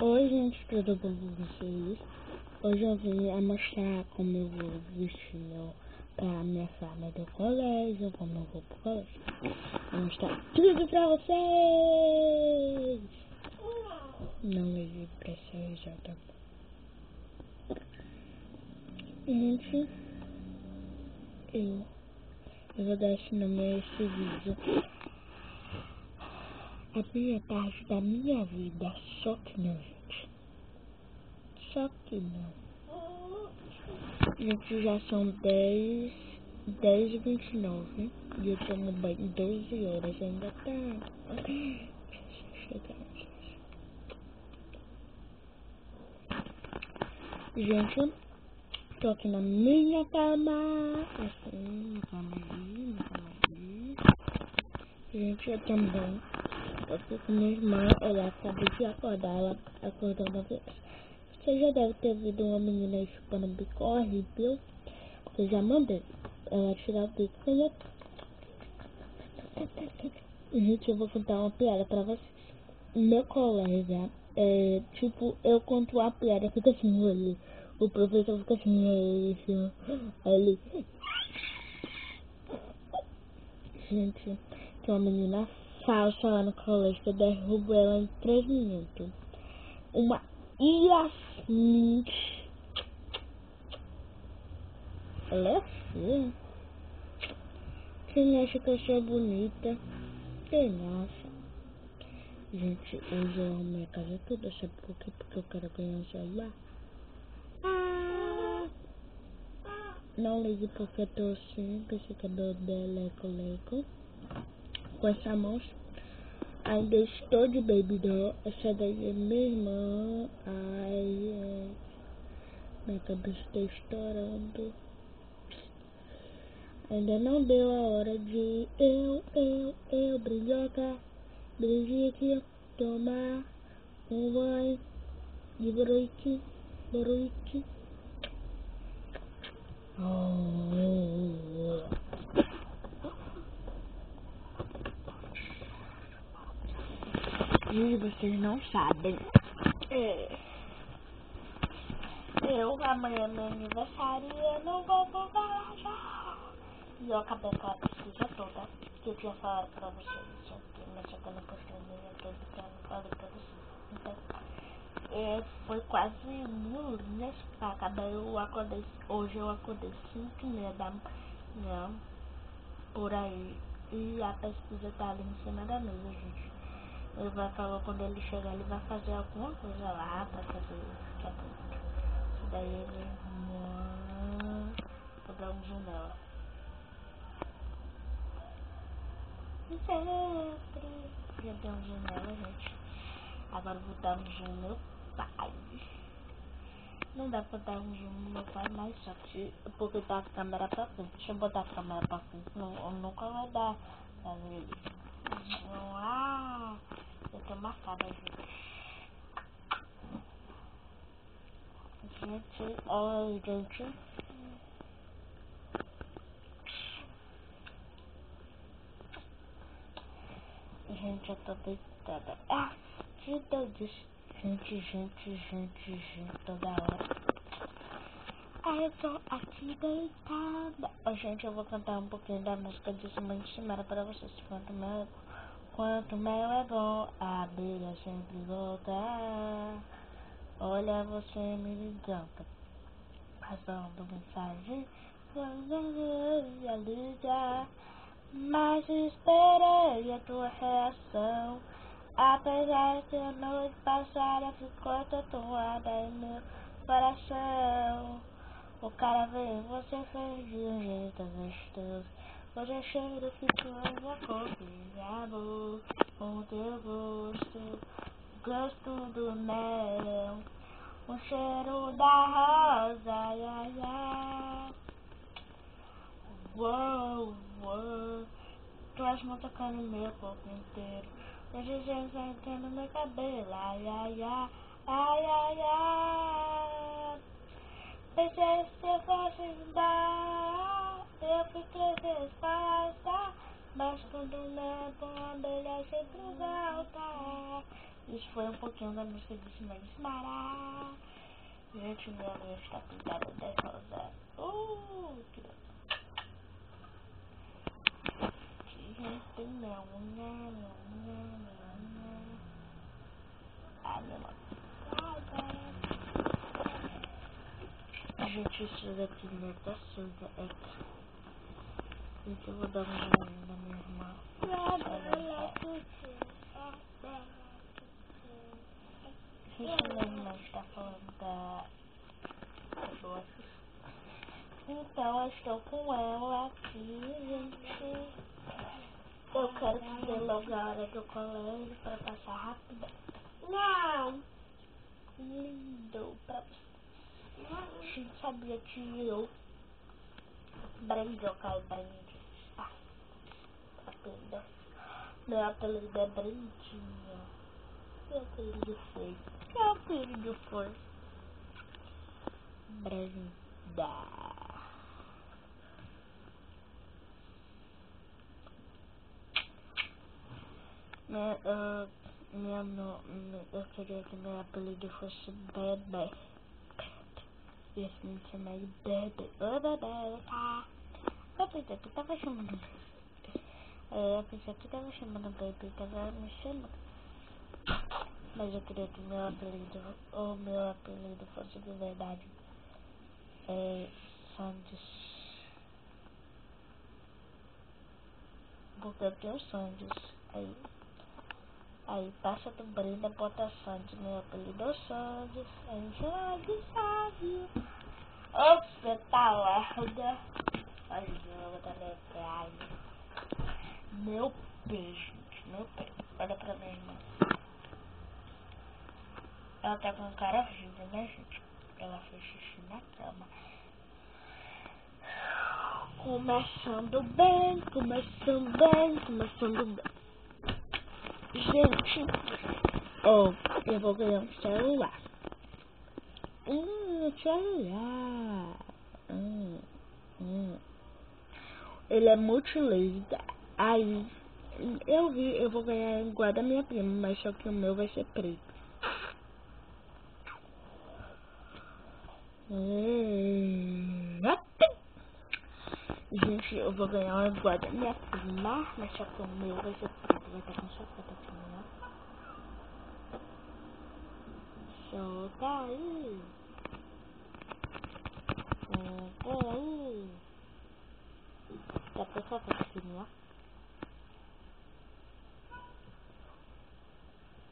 Oi gente, tudo bom com vocês? Hoje eu vim mostrar como eu vou vestir pra minha forma do colégio, como eu vou pro colégio. Vou mostrar tudo pra vocês! Não liguei pra essa risada. Gente, eu vou dar esse nome a esse vídeo. A minha parte da minha vida, só que não, gente. Só que não. Gente, já são 10h29 e eu tomo banho 12 horas, ainda tá. Gente, tô aqui na minha cama. Assim, cama aqui. Gente, eu também. Eu fico com minha irmã, ela acabou de acordar, ela acordou uma vez. Você já deve ter visto uma menina aí chupando um bico horrível. Eu já mandei ela tirar o bico. Gente, eu vou contar uma piada pra vocês. Meu colega, tipo, eu conto uma piada, fica assim, ele. O professor fica assim, ele. Gente, tem uma menina falsa lá no colégio que eu derrubo ela em 3 minutos. Uma Yasmin. Ela é feia. Quem acha que eu sou bonita? Quem acha? Gente, hoje eu amo minha casa toda, sabe por quê? Porque eu quero ganhar um celular. Não ligue porque eu tô assim, com esse cabelo leco com essa mão. Ainda estou de baby doll. Essa daí é minha irmã. Ai, minha cabeça está estourando. Ainda não deu a hora de eu, brilhoca, brigique, tomar um banho de broite. E vocês não sabem. Amanhã é meu aniversário e eu não vou voltar já. E eu acabei com a pesquisa toda que eu tinha falado pra vocês. Mas só que eu não postei no YouTube, que eu não falei pra vocês. Então, foi quase 1000 linhas pra acabar. Hoje eu acordei 5h30 da manhã, por aí. E a pesquisa tá ali em cima da mesa, gente. Ele falou quando ele chegar, ele vai fazer alguma coisa lá pra fazer ficar bonito. Isso daí ele vou dar um zoom nela. Sempre. Já dei um zoom nela, gente. Agora vou dar um zoom no meu pai. Não dá pra dar um zoom no meu pai, mas só que porque tá a câmera pra frente. Deixa eu botar a câmera pra frente. Não, nunca vai dar pra ver ele. Eu tô marcada, gente. Olha, gente. Gente, eu tô deitada. Que Deus. Gente, toda hora. Eu tô aqui deitada. Gente, eu vou cantar um pouquinho da música de Simone Simara pra vocês. Quanto mel é bom, a abelha sempre volta. Olha você me ligando, passando mensagem, a ligar. Mas esperei a tua reação. Apesar que a noite passada ficou tatuada em meu coração. O cara veio, você fez de um jeito gostoso. Hoje é cheiro que tu já copiava com teu gosto do mel, o cheiro da rosa, ai, ai. Uou, tuas mãos tocando meu corpo inteiro. Hoje já sentando meu cabelo, ai, ai, ai. Pensei se eu fosse embora, eu fiquei disposta. Mas quando não é bom, a abelha sempre volta. E Esse foi um pouquinho da música de Simone Simara. Gente, meu olho está pintado de rosa. Que gente, minha unha. Ah, minha mão. Gente, isso daqui não tá suja. Gente, eu vou dar um olho na minha irmã. Gente, minha irmã está falando da doces. Então, eu estou com ela aqui, gente. Eu quero que dê logo a hora do colégio para passar rápido. Não! Lindo pra você. A gente sabia que eu aprendi a cair brinde. Apelido. Meu apelido é Brindinho. Meu apelido foi. Meu apelido foi. Brenda. Eu queria que meu apelido fosse Bebê. E assim me chamei Bebê. Ô Bebê, tá? Eu pensei que tava chamando. Eu pensei que tava chamando Bebê, tava me chamando. Mas eu queria que meu apelido fosse de verdade. Sandes. Porque eu tenho Sandes. Aí passa do Brenda, bota Sandes. Meu apelido é Sandes. Aí chama de Sandes. Ô, você tá lerda. Olha, eu vou dar meu pé. Meu pé, gente. Meu pé. Olha pra minha irmã. Ela tá com cara horrível, né, gente? Ela fez xixi na cama. Começando bem. Gente, eu vou ganhar um celular. Celular. Ele é multilaser. Aí, eu vou ganhar igual da minha prima, mas só que o meu vai ser preto. Gente, eu vou ganhar uma igual da minha prima, mas só que o meu vai ser preto. Vai estar com chapéu aqui, né? Solta aí. Solta aí. Tá com chapéu aqui, né?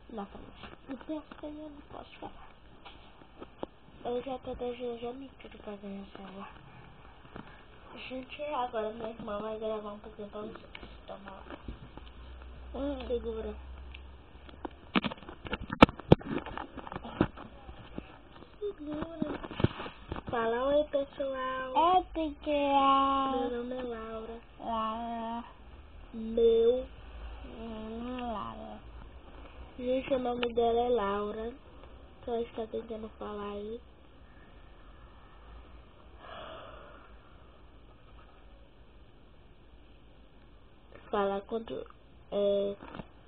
Na frente. O resto eu não posso falar. Eu já tô desejando tudo pra ganhar celular. Gente, agora minha irmã vai gravar um pouquinho pra vocês. Toma lá. Segura. Fala oi, pessoal. Oi, pessoal. Meu nome é Laura. Laura. Gente, o nome dela é Laura. Que ela está tentando falar aí. Fala quanto.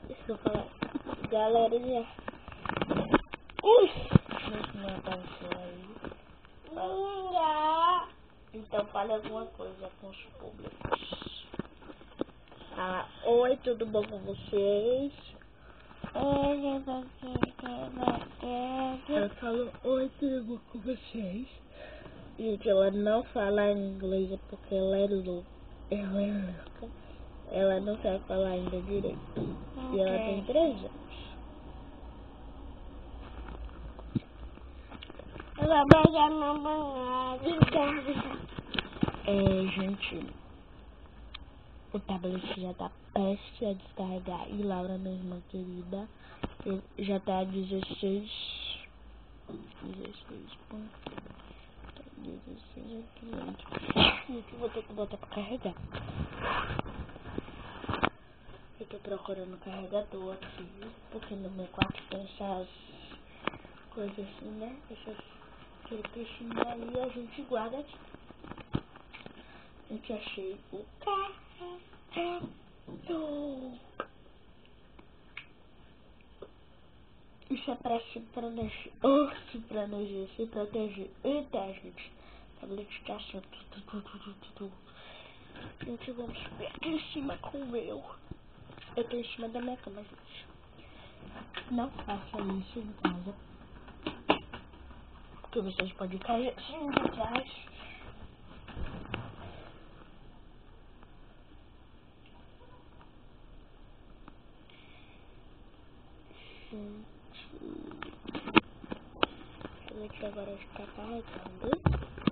Deixa eu falar. Galerinha. Gente, não apareceu aí. Então fale alguma coisa com os públicos. Fala, oi, tudo bom com vocês? Ela falou, oi, tudo bom com vocês? Gente, ela não fala inglês porque ela é louca. Ela não sabe falar ainda direito. E ela tem 3 anos. Eu vou beijar mamãe. Gente, o tablet já tá prestes a descarregar. E Laura, minha irmã querida, já tá 16 aqui, gente. Gente, vou ter que botar pra carregar. Eu tô procurando carregador aqui, porque no meu quarto tem essas coisas assim, né? Aquele peixinho aí a gente guarda aqui. Gente, achei o carregador. Isso é pra se proteger, se proteger. Eita, gente. Tablete de assunto. Gente, vamos subir aqui em cima com o meu. Eu tô em cima da minha cama, gente. Não faça isso em casa, porque vocês podem cair assim de trás. Gente, agora está carregando.